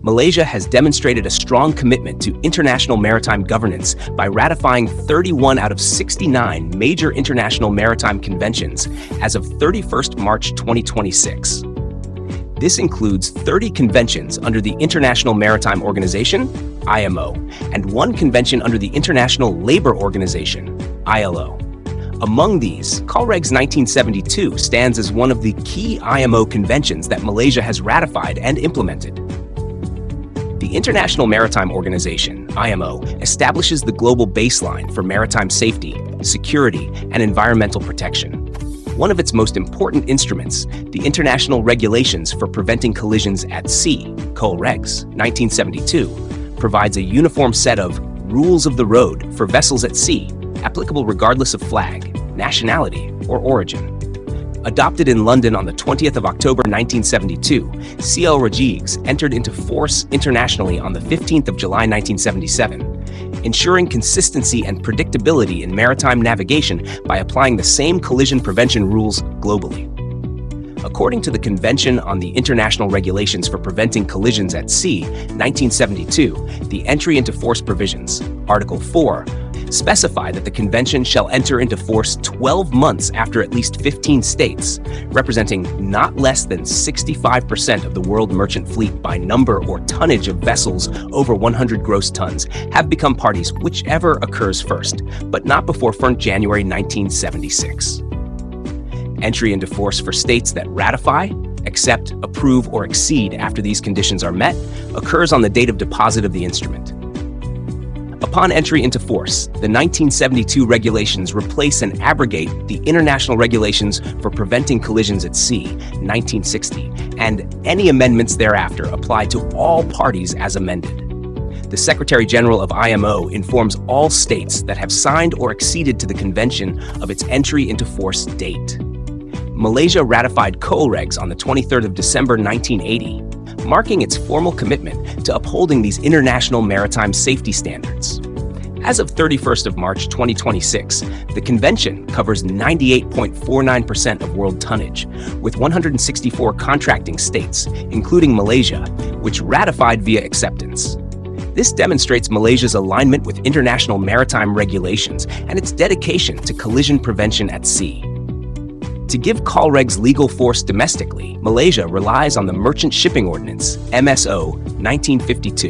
Malaysia has demonstrated a strong commitment to international maritime governance by ratifying 31 out of 69 major international maritime conventions as of 31st March 2026. This includes 30 conventions under the International Maritime Organization, IMO, and 1 convention under the International Labour Organization, ILO. Among these, COLREG's 1972 stands as one of the key IMO conventions that Malaysia has ratified and implemented. The International Maritime Organization, IMO, establishes the global baseline for maritime safety, security, and environmental protection. One of its most important instruments, the International Regulations for Preventing Collisions at Sea, COLREGS, 1972, provides a uniform set of rules of the road for vessels at sea, applicable regardless of flag, nationality, or origin. Adopted in London on the 20th of October 1972, COLREGS entered into force internationally on the 15th of July 1977, ensuring consistency and predictability in maritime navigation by applying the same collision prevention rules globally. According to the Convention on the International Regulations for Preventing Collisions at Sea, 1972, the entry into force provisions, Article 4, specify that the convention shall enter into force 12 months after at least 15 states, representing not less than 65% of the world merchant fleet by number or tonnage of vessels over 100 gross tons, have become parties, whichever occurs first, but not before 1st January 1976. Entry into force for states that ratify, accept, approve, or exceed after these conditions are met occurs on the date of deposit of the instrument. Upon entry into force, the 1972 regulations replace and abrogate the International Regulations for Preventing Collisions at Sea, 1960, and any amendments thereafter apply to all parties as amended. The Secretary-General of IMO informs all states that have signed or acceded to the convention of its entry into force date. Malaysia ratified COLREGS on the 23rd of December 1980, marking its formal commitment to upholding these international maritime safety standards. As of 31st of March 2026, the convention covers 98.49% of world tonnage, with 164 contracting states, including Malaysia, which ratified via acceptance. This demonstrates Malaysia's alignment with international maritime regulations and its dedication to collision prevention at sea. To give COLREGS legal force domestically, Malaysia relies on the Merchant Shipping Ordinance, MSO, 1952.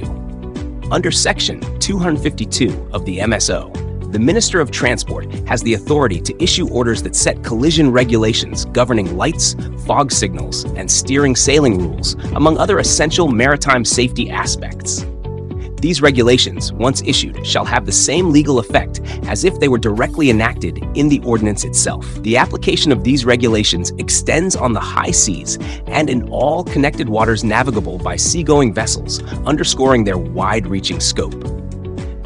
Under Section 252 of the MSO, the Minister of Transport has the authority to issue orders that set collision regulations governing lights, fog signals, and steering sailing rules, among other essential maritime safety aspects. These regulations, once issued, shall have the same legal effect as if they were directly enacted in the ordinance itself. The application of these regulations extends on the high seas and in all connected waters navigable by seagoing vessels, underscoring their wide-reaching scope.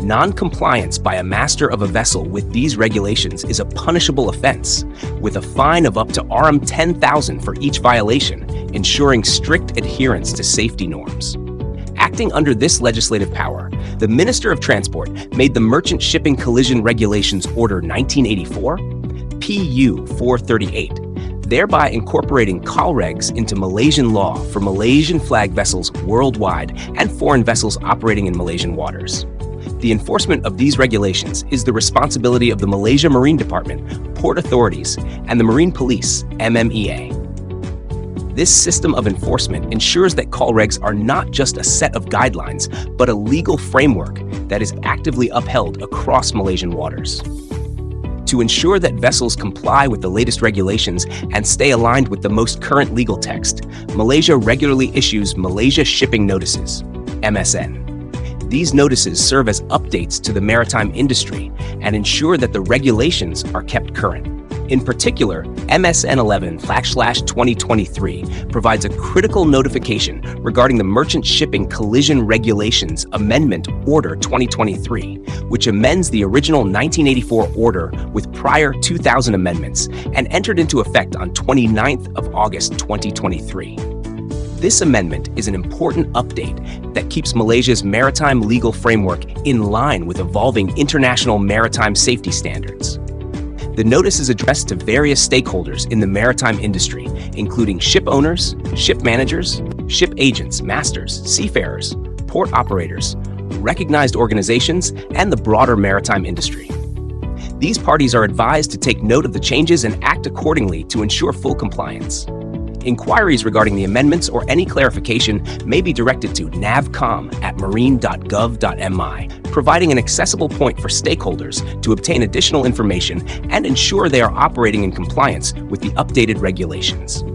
Non-compliance by a master of a vessel with these regulations is a punishable offense, with a fine of up to Rs 10,000 for each violation, ensuring strict adherence to safety norms. Acting under this legislative power, the Minister of Transport made the Merchant Shipping Collision Regulations Order 1984, PU 438, thereby incorporating COLREGS into Malaysian law for Malaysian flag vessels worldwide and foreign vessels operating in Malaysian waters. The enforcement of these regulations is the responsibility of the Malaysia Marine Department, port authorities, and the Marine Police, MMEA. This system of enforcement ensures that COLREGS are not just a set of guidelines, but a legal framework that is actively upheld across Malaysian waters. To ensure that vessels comply with the latest regulations and stay aligned with the most current legal text, Malaysia regularly issues Malaysia Shipping Notices, MSN. These notices serve as updates to the maritime industry and ensure that the regulations are kept current. In particular, MSN 11/2023 provides a critical notification regarding the Merchant Shipping Collision Regulations Amendment Order 2023, which amends the original 1984 order with prior 2000 amendments and entered into effect on 29th of August 2023. This amendment is an important update that keeps Malaysia's maritime legal framework in line with evolving international maritime safety standards. The notice is addressed to various stakeholders in the maritime industry, including ship owners, ship managers, ship agents, masters, seafarers, port operators, recognized organizations, and the broader maritime industry. These parties are advised to take note of the changes and act accordingly to ensure full compliance. Inquiries regarding the amendments or any clarification may be directed to navcom@marine.gov.mi, providing an accessible point for stakeholders to obtain additional information and ensure they are operating in compliance with the updated regulations.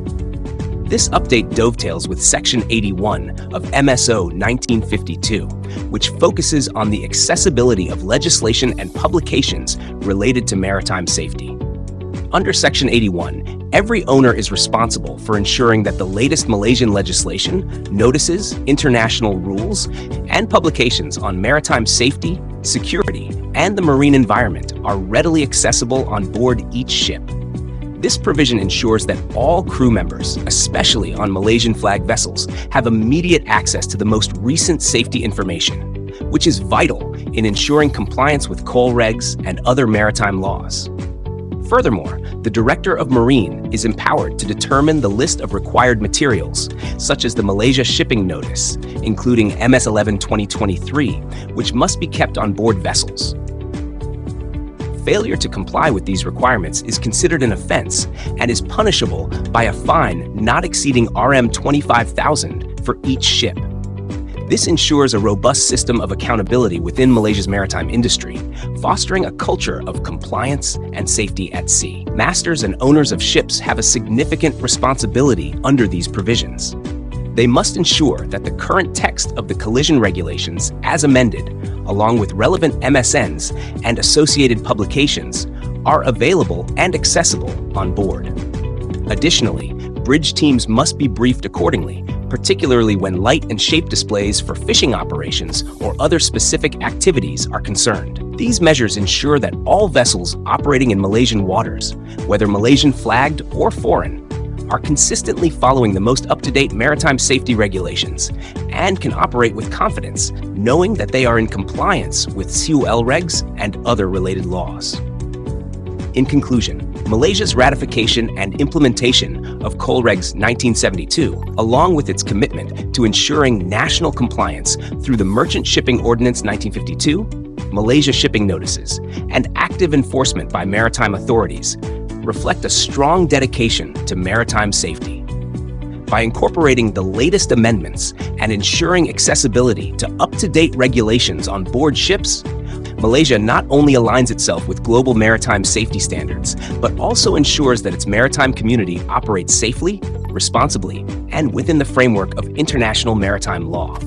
This update dovetails with Section 81 of MSO 1952, which focuses on the accessibility of legislation and publications related to maritime safety. Under Section 81, every owner is responsible for ensuring that the latest Malaysian legislation, notices, international rules, and publications on maritime safety, security, and the marine environment are readily accessible on board each ship. This provision ensures that all crew members, especially on Malaysian flag vessels, have immediate access to the most recent safety information, which is vital in ensuring compliance with coal regs and other maritime laws. Furthermore, the Director of Marine is empowered to determine the list of required materials, such as the Malaysia Shipping Notice, including MS-11/2023, which must be kept on board vessels. Failure to comply with these requirements is considered an offense and is punishable by a fine not exceeding Rm 25,000 for each ship. This ensures a robust system of accountability within Malaysia's maritime industry, fostering a culture of compliance and safety at sea. Masters and owners of ships have a significant responsibility under these provisions. They must ensure that the current text of the collision regulations, as amended, along with relevant MSNs and associated publications, are available and accessible on board. Additionally, bridge teams must be briefed accordingly, particularly when light and shape displays for fishing operations or other specific activities are concerned. These measures ensure that all vessels operating in Malaysian waters, whether Malaysian flagged or foreign, are consistently following the most up-to-date maritime safety regulations and can operate with confidence, knowing that they are in compliance with CUL regs and other related laws. In conclusion, Malaysia's ratification and implementation of Coal Regs 1972, along with its commitment to ensuring national compliance through the Merchant Shipping Ordinance 1952, Malaysia Shipping Notices, and active enforcement by maritime authorities, reflect a strong dedication to maritime safety. By incorporating the latest amendments and ensuring accessibility to up-to-date regulations on board ships, Malaysia not only aligns itself with global maritime safety standards, but also ensures that its maritime community operates safely, responsibly, and within the framework of international maritime law.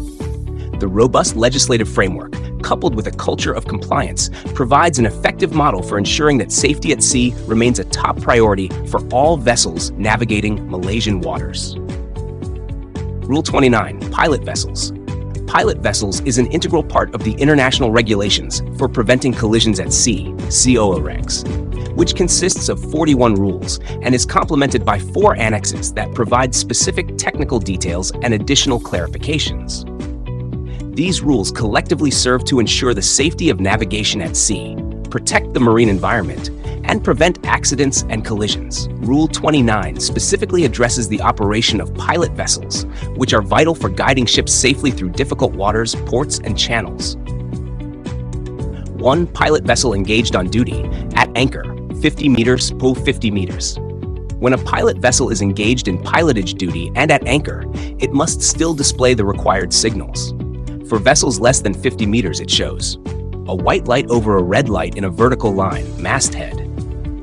The robust legislative framework, coupled with a culture of compliance, provides an effective model for ensuring that safety at sea remains a top priority for all vessels navigating Malaysian waters. Rule 29, Pilot Vessels. Pilot vessels is an integral part of the international regulations for preventing collisions at sea, COA regs, which consists of 41 rules and is complemented by 4 annexes that provide specific technical details and additional clarifications. These rules collectively serve to ensure the safety of navigation at sea, protect the marine environment, and prevent accidents and collisions. Rule 29 specifically addresses the operation of pilot vessels, which are vital for guiding ships safely through difficult waters, ports, and channels. 1 pilot vessel engaged on duty, at anchor, 50 meters, pull 50 meters. When a pilot vessel is engaged in pilotage duty and at anchor, it must still display the required signals. For vessels less than 50 meters, it shows a white light over a red light in a vertical line, masthead.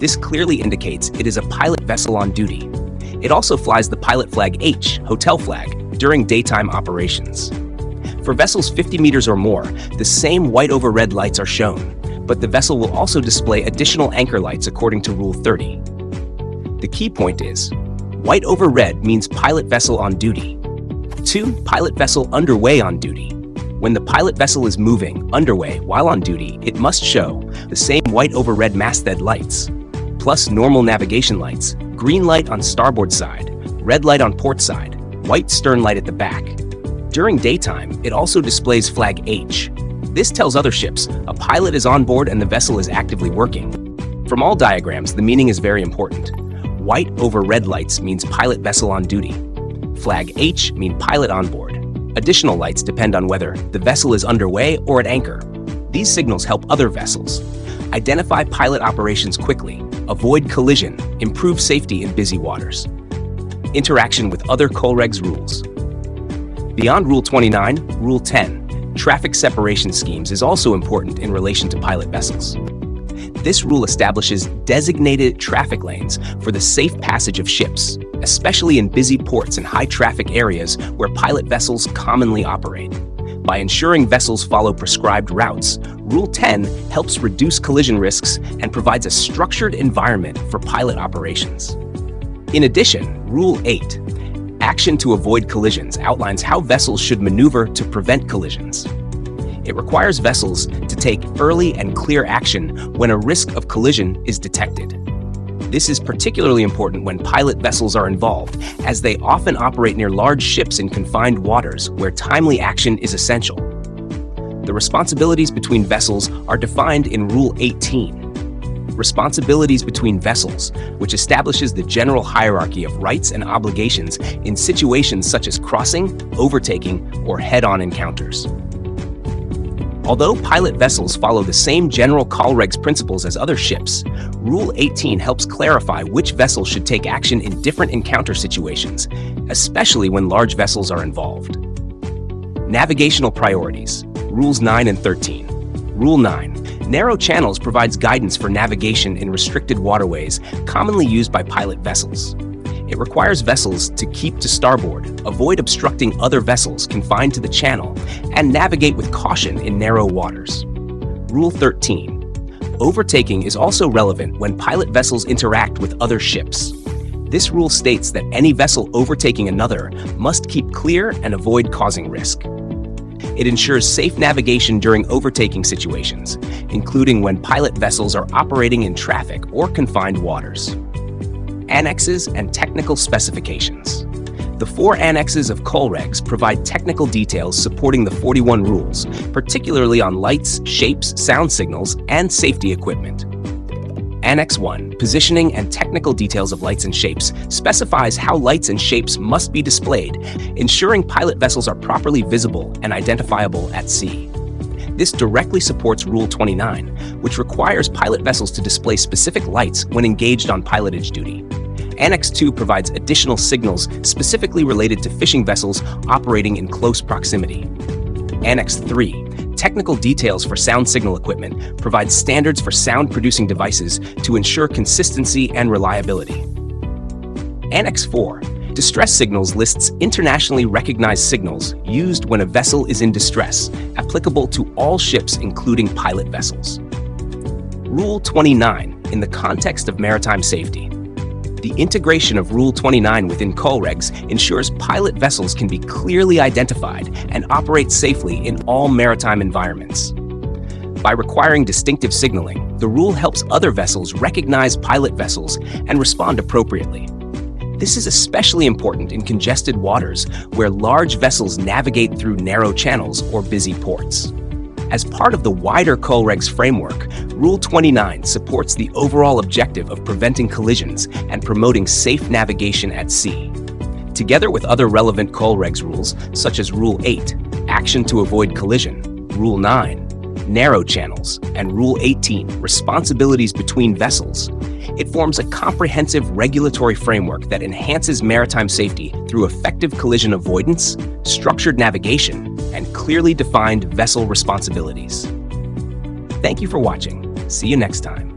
This clearly indicates it is a pilot vessel on duty. It also flies the pilot flag H, hotel flag, during daytime operations. For vessels 50 meters or more, the same white over red lights are shown, but the vessel will also display additional anchor lights according to Rule 30. The key point is, white over red means pilot vessel on duty. 2, pilot vessel underway on duty. When the pilot vessel is moving, underway, while on duty, it must show the same white over red masthead lights, plus normal navigation lights, green light on starboard side, red light on port side, white stern light at the back. During daytime, it also displays flag H. This tells other ships a pilot is on board and the vessel is actively working. From all diagrams, the meaning is very important. White over red lights means pilot vessel on duty. flag H mean pilot on board. Additional lights depend on whether the vessel is underway or at anchor. These signals help other vessels identify pilot operations quickly, avoid collision, improve safety in busy waters. Interaction with other Colregs rules. Beyond Rule 29, Rule 10, traffic separation schemes is also important in relation to pilot vessels. This rule establishes designated traffic lanes for the safe passage of ships, especially in busy ports and high-traffic areas where pilot vessels commonly operate. By ensuring vessels follow prescribed routes, Rule 10 helps reduce collision risks and provides a structured environment for pilot operations. In addition, Rule 8, Action to Avoid Collisions, outlines how vessels should maneuver to prevent collisions. It requires vessels to take early and clear action when a risk of collision is detected. This is particularly important when pilot vessels are involved, as they often operate near large ships in confined waters where timely action is essential. The responsibilities between vessels are defined in Rule 18. Responsibilities between vessels, which establishes the general hierarchy of rights and obligations in situations such as crossing, overtaking, or head-on encounters. Although pilot vessels follow the same general Colregs principles as other ships, Rule 18 helps clarify which vessels should take action in different encounter situations, especially when large vessels are involved. Navigational priorities, Rules 9 and 13. Rule 9. Narrow channels provides guidance for navigation in restricted waterways commonly used by pilot vessels. It requires vessels to keep to starboard, avoid obstructing other vessels confined to the channel, and navigate with caution in narrow waters. Rule 13. Overtaking is also relevant when pilot vessels interact with other ships. This rule states that any vessel overtaking another must keep clear and avoid causing risk. It ensures safe navigation during overtaking situations, including when pilot vessels are operating in traffic or confined waters. Annexes and technical specifications. The 4 annexes of Colregs provide technical details supporting the 41 rules, particularly on lights, shapes, sound signals, and safety equipment. Annex 1, Positioning and Technical Details of Lights and Shapes, specifies how lights and shapes must be displayed, ensuring pilot vessels are properly visible and identifiable at sea. This directly supports Rule 29, which requires pilot vessels to display specific lights when engaged on pilotage duty. Annex 2 provides additional signals specifically related to fishing vessels operating in close proximity. Annex 3, Technical Details for Sound Signal Equipment, provides standards for sound-producing devices to ensure consistency and reliability. Annex 4, Distress Signals, lists internationally recognized signals used when a vessel is in distress, applicable to all ships including pilot vessels. Rule 29, in the context of maritime safety. The integration of Rule 29 within Colregs ensures pilot vessels can be clearly identified and operate safely in all maritime environments. By requiring distinctive signaling, the rule helps other vessels recognize pilot vessels and respond appropriately. This is especially important in congested waters where large vessels navigate through narrow channels or busy ports. As part of the wider Colregs framework, Rule 29 supports the overall objective of preventing collisions and promoting safe navigation at sea. Together with other relevant Colregs rules, such as Rule 8, Action to Avoid Collision, Rule 9, Narrow Channels, and Rule 18, Responsibilities between Vessels, it forms a comprehensive regulatory framework that enhances maritime safety through effective collision avoidance, structured navigation, and clearly defined vessel responsibilities. Thank you for watching. See you next time.